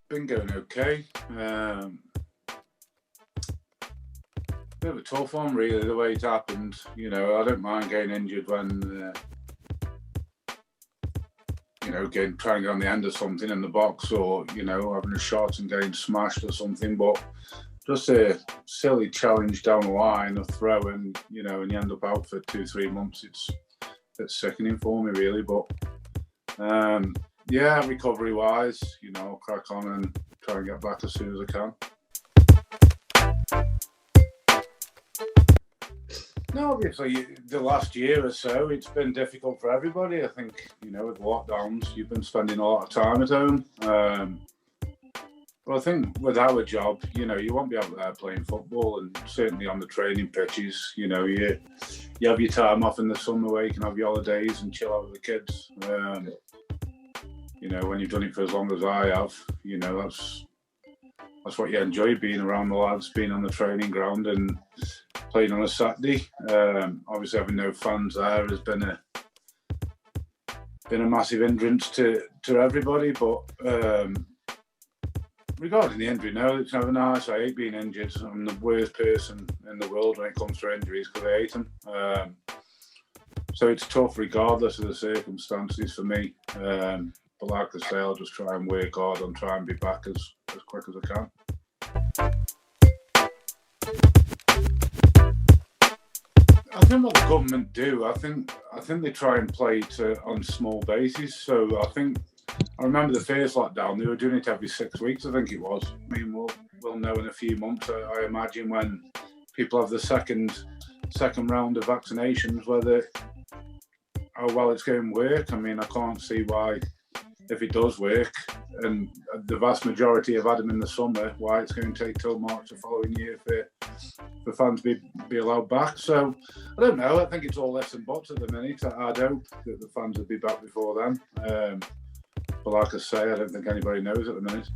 been going okay. Bit of a tough one, really, the way it happened. You know, I don't mind getting injured when, trying to get on the end of something in the box, or, having a shot and getting smashed or something. But just a silly challenge down the line of throwing, and you end up out for 2-3 months. It's sickening for me, really. But recovery wise, I'll crack on and try and get back as soon as I can. No, obviously, the last year or so, it's been difficult for everybody. I think, with lockdowns, you've been spending a lot of time at home. But I think with our job, you won't be out there playing football, and certainly on the training pitches, you have your time off in the summer where you can have your holidays and chill out with the kids. When you've done it for as long as I have, that's what you enjoy, being around the lads, being on the training ground and playing on a Saturday. Obviously, having no fans there has been a massive hindrance to everybody. But regarding the injury, no, it's never nice. I hate being injured. I'm the worst person in the world when it comes to injuries because I hate them. So it's tough regardless of the circumstances for me. But like I say, I'll just try and work hard and try and be back as quick as I can. I think what the government do, I think they try and play on small bases. So I remember the first lockdown, they were doing it every 6 weeks, I think it was. I mean, we'll know in a few months, I imagine, when people have the second round of vaccinations, how well it's going to work. I mean, I can't see why, if it does work, and the vast majority have had them in the summer, why it's going to take till March the following year for fans to be allowed back. So I don't know. I think it's all ifs and buts at the minute. I'd hope that the fans will be back before then. But like I say, I don't think anybody knows at the minute.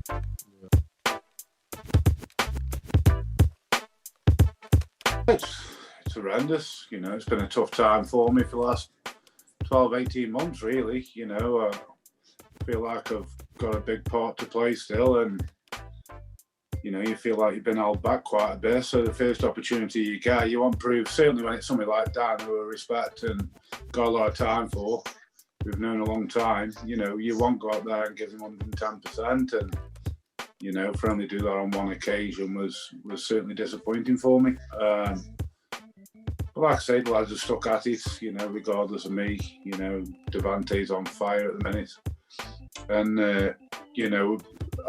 It's horrendous. It's been a tough time for me for the last 12-18 months, really. I feel like I've got a big part to play still, and you feel like you've been held back quite a bit. So the first opportunity you get, you want proof. Certainly when it's somebody like Dan, who I respect and got a lot of time for, we've known a long time. You won't go out there and give them 110%, and for only do that on one occasion was certainly disappointing for me. But like I say, the lads are stuck at it. Regardless of me. Devante's on fire at the minute. And,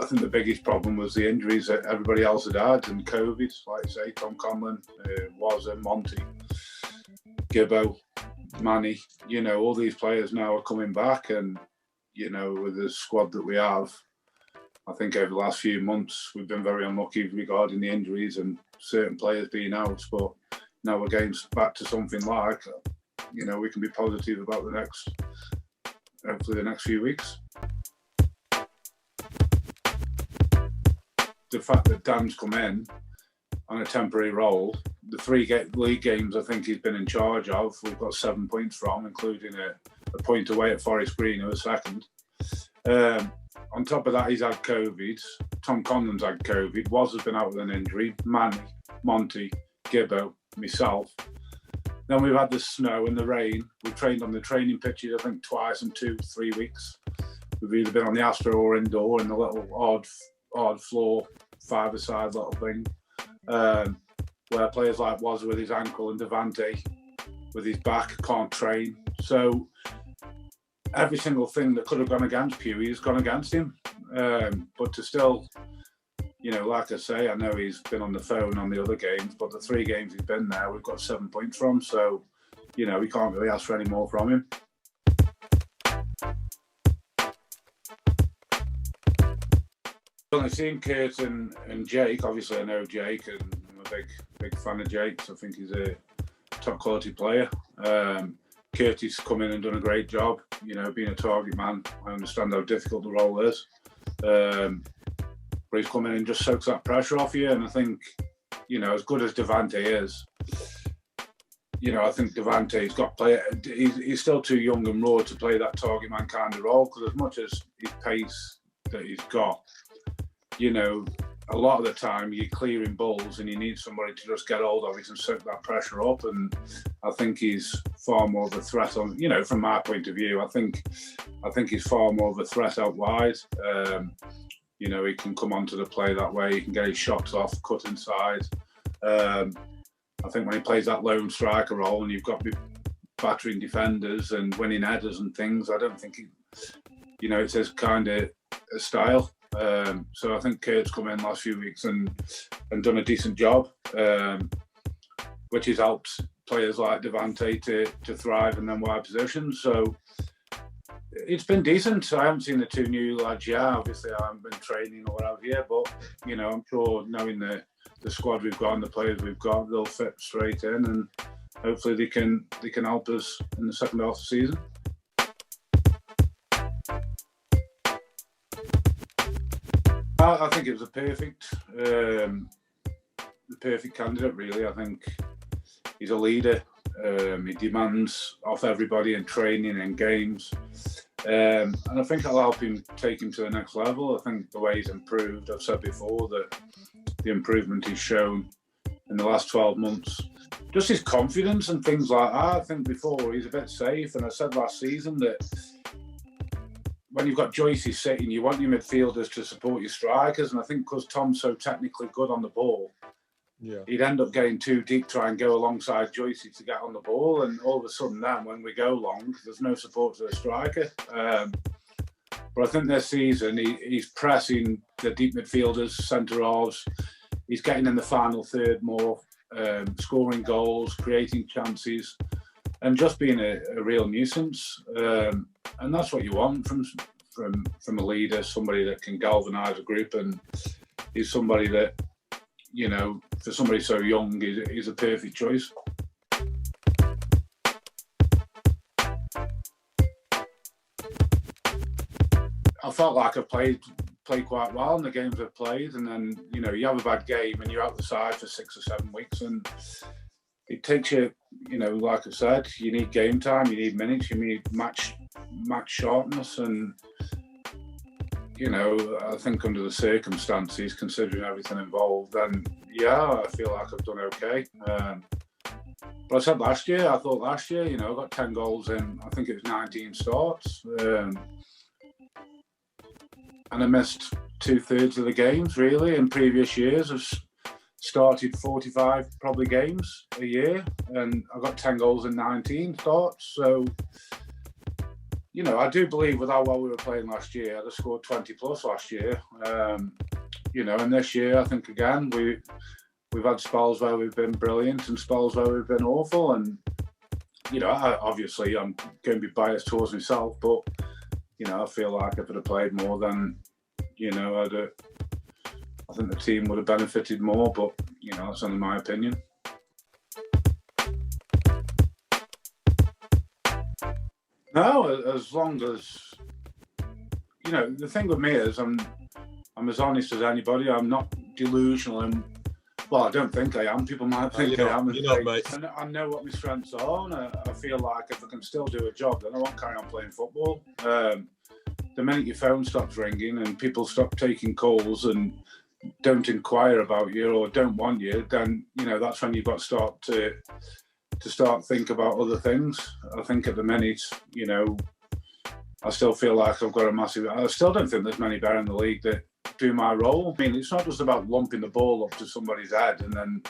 I think the biggest problem was the injuries that everybody else had had, and COVID, like I say, Tom Conlon, Wazza, Monty, Gibbo, Manny, all these players now are coming back, and, with the squad that we have, I think over the last few months, we've been very unlucky regarding the injuries and certain players being out, but now we're getting back to something like, we can be positive about hopefully the next few weeks. The fact that Dan's come in on a temporary role, the 3 league games I think he's been in charge of, we've got 7 points from, including a point away at Forest Green, who was second. On top of that, he's had COVID. Tom Conlon's had COVID. Woz has been out with an injury. Manny, Monty, Gibbo, myself. Then we've had the snow and the rain. We've trained on the training pitches, I think, twice in 2-3 weeks. We've either been on the Astro or indoor in the little odd floor, 5-a-side little thing, where players like Wazza with his ankle and Devante with his back can't train. So every single thing that could have gone against Pugh's has gone against him. But to still, like I say, I know he's been on the phone on the other games, but the 3 games he's been there, we've got 7 points from. So, we can't really ask for any more from him. I've only seen Kurt and Jake. Obviously, I know Jake, and I'm a big fan of Jake. So I think he's a top quality player. Curtis come in and done a great job. Being a target man, I understand how difficult the role is. But he's come in and just soaks that pressure off you. And I think, as good as Devante is, I think Devante's got play. He's still too young and raw to play that target man kind of role. Because as much as his pace that he's got, you know, a lot of the time you're clearing balls and you need somebody to just get hold of it and soak that pressure up. And I think he's far more of a threat on, you know, from my point of view, I think he's far more of a threat out wide. You know, he can come onto the play that way. He can get his shots off, cut inside. I think when he plays that lone striker role and you've got battering defenders and winning headers and things, I don't think you know, it's his kind of style. So I think Kurt's come in last few weeks and done a decent job, which has helped players like Devante to thrive in them wide positions. So it's been decent. I haven't seen the two new lads yet. Obviously, I haven't been training or whatever yet, but you know, I'm sure knowing the squad we've got and the players we've got, they'll fit straight in, and hopefully they can help us in the second half of the season. I think it was the perfect candidate, really. I think he's a leader. He demands off everybody in training and games. And I think it'll help him take him to the next level. I think the way he's improved, I've said before that the improvement he's shown in the last 12 months, just his confidence and things like that. I think before he's a bit safe, and I said last season that when you've got Joycey sitting, you want your midfielders to support your strikers, and I think because Tom's so technically good on the ball, he'd end up getting too deep, try and go alongside Joycey to get on the ball, and all of a sudden then when we go long, there's no support to the striker. But I think this season he's pressing the deep midfielders, centre-halves, he's getting in the final third more, scoring goals, creating chances, and just being a real nuisance. And that's what you want from a leader, somebody that can galvanise a group, and he's somebody that, you know, for somebody so young, he's a perfect choice. I felt like I've played quite well in the games I've played, and then, you know, you have a bad game and you're out the side for 6 or 7 weeks, and it takes you, you know, like I said, you need game time, you need minutes, you need match sharpness, and you know, I think under the circumstances, considering everything involved, then yeah, I feel like I've done okay. But I said last year, you know, I got 10 goals in, I think it was 19 starts, and I missed 2/3 of the games really. In previous years, I've started 45 probably games a year, and I got 10 goals in 19 starts. So, you know, I do believe with how well we were playing last year, I'd have scored 20 plus last year. You know, and this year, I think again, we've had spells where we've been brilliant and spells where we've been awful. And, you know, obviously I'm going to be biased towards myself, but, you know, I feel like if I'd have played more, then, you know, I think the team would have benefited more, but, you know, that's only my opinion. No, as long as, you know, the thing with me is I'm as honest as anybody. I'm not delusional, and well, I don't think I am. People might think I am. You're not, mate. And I know what my strengths are, and I feel like if I can still do a job, then I won't carry on playing football. The minute your phone stops ringing and people stop taking calls and don't inquire about you or don't want you, then, you know, that's when you've got to start think about other things. I think at the minute, you know, I still feel like I've got I still don't think there's many better in the league that do my role. I mean, it's not just about lumping the ball up to somebody's head and then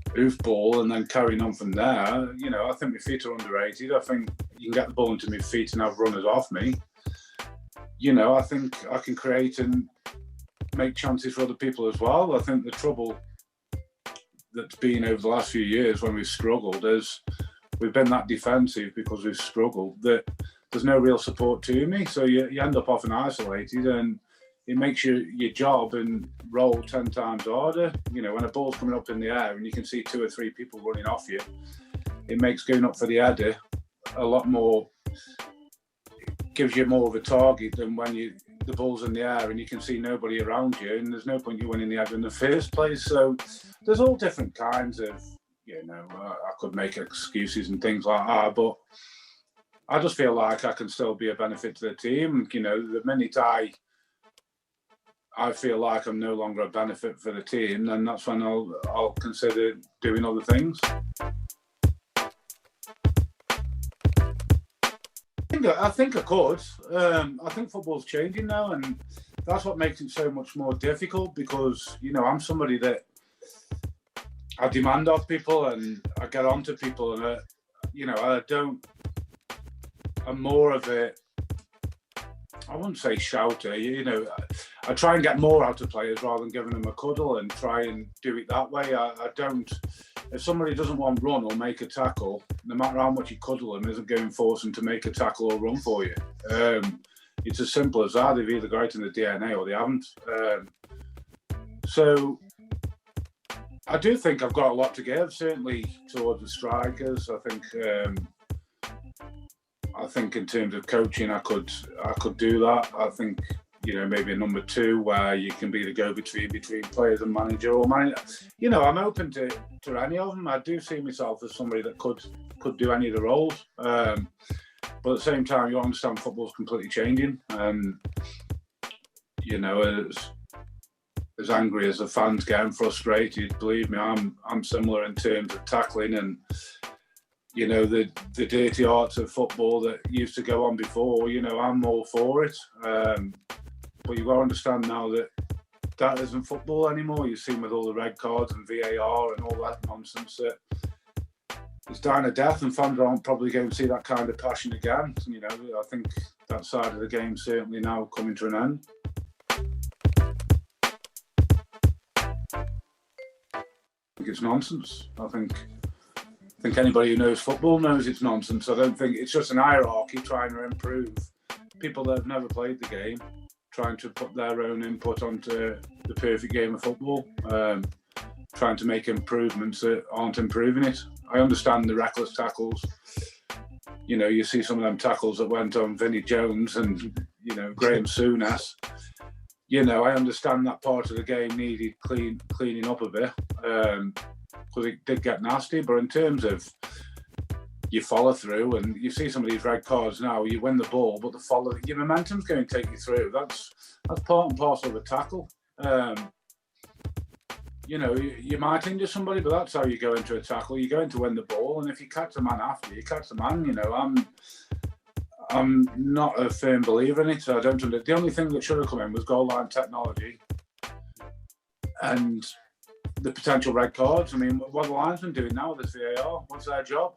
hoofball and then carrying on from there. You know, I think my feet are underrated. I think you can get the ball into my feet and have runners off me. You know, I think I can create and make chances for other people as well. I think the trouble that's been over the last few years when we've struggled is we've been that defensive because we've struggled that there's no real support to me. So you end up often isolated, and it makes your job and role 10 times harder. You know, when a ball's coming up in the air and you can see 2 or 3 people running off you, it makes going up for the header a lot more, gives you more of a target than when the ball's in the air and you can see nobody around you, and there's no point you winning the header in the first place. So there's all different kinds of, you know, I could make excuses and things like that, but I just feel like I can still be a benefit to the team. You know, the minute I I feel like I'm no longer a benefit for the team, then that's when I'll consider doing other things. I think I could. I think football's changing now, and that's what makes it so much more difficult, because, you know, I'm somebody that I demand of people and I get on to people, and you know, I'm more of a, I wouldn't say shouter, you know, I try and get more out of players rather than giving them a cuddle and try and do it that way. I don't, if somebody doesn't want to run or make a tackle, no matter how much you cuddle them, isn't going to force them to make a tackle or run for you. It's as simple as that. They've either got it in the DNA or they haven't. So I do think I've got a lot to give, certainly towards the strikers. I think in terms of coaching, I could do that. I think, you know, maybe a number 2 where you can be the go-between between players and manager, or manager. You know, I'm open to any of them. I do see myself as somebody that could do any of the roles. But at the same time, you understand football's completely changing, and, you know, as angry as the fans get and frustrated, believe me, I'm similar in terms of tackling and, you know, the dirty arts of football that used to go on before. You know, I'm all for it. But you've got to understand now that isn't football anymore. You've seen with all the red cards and VAR and all that nonsense that it's dying a death, and fans aren't probably going to see that kind of passion again. You know, I think that side of the game certainly now coming to an end. I think it's nonsense. I think anybody who knows football knows it's nonsense. I don't think it's just an hierarchy trying to improve people that have never played the game, trying to put their own input onto the perfect game of football, trying to make improvements that aren't improving it. I understand the reckless tackles. You know, you see some of them tackles that went on Vinnie Jones and, you know, Graham Souness. You know, I understand that part of the game needed cleaning up a bit, because it did get nasty. But in terms of you follow through, and you see some of these red cards now, you win the ball, but your momentum's going to take you through. That's part and parcel of the tackle. You know, you might injure somebody, but that's how you go into a tackle. You go in to win the ball, and if you catch a man after, you catch the man. You know, I'm not a firm believer in it. So the only thing that should have come in was goal line technology and the potential red cards. I mean, what are the linesmen doing now with this VAR? What's their job?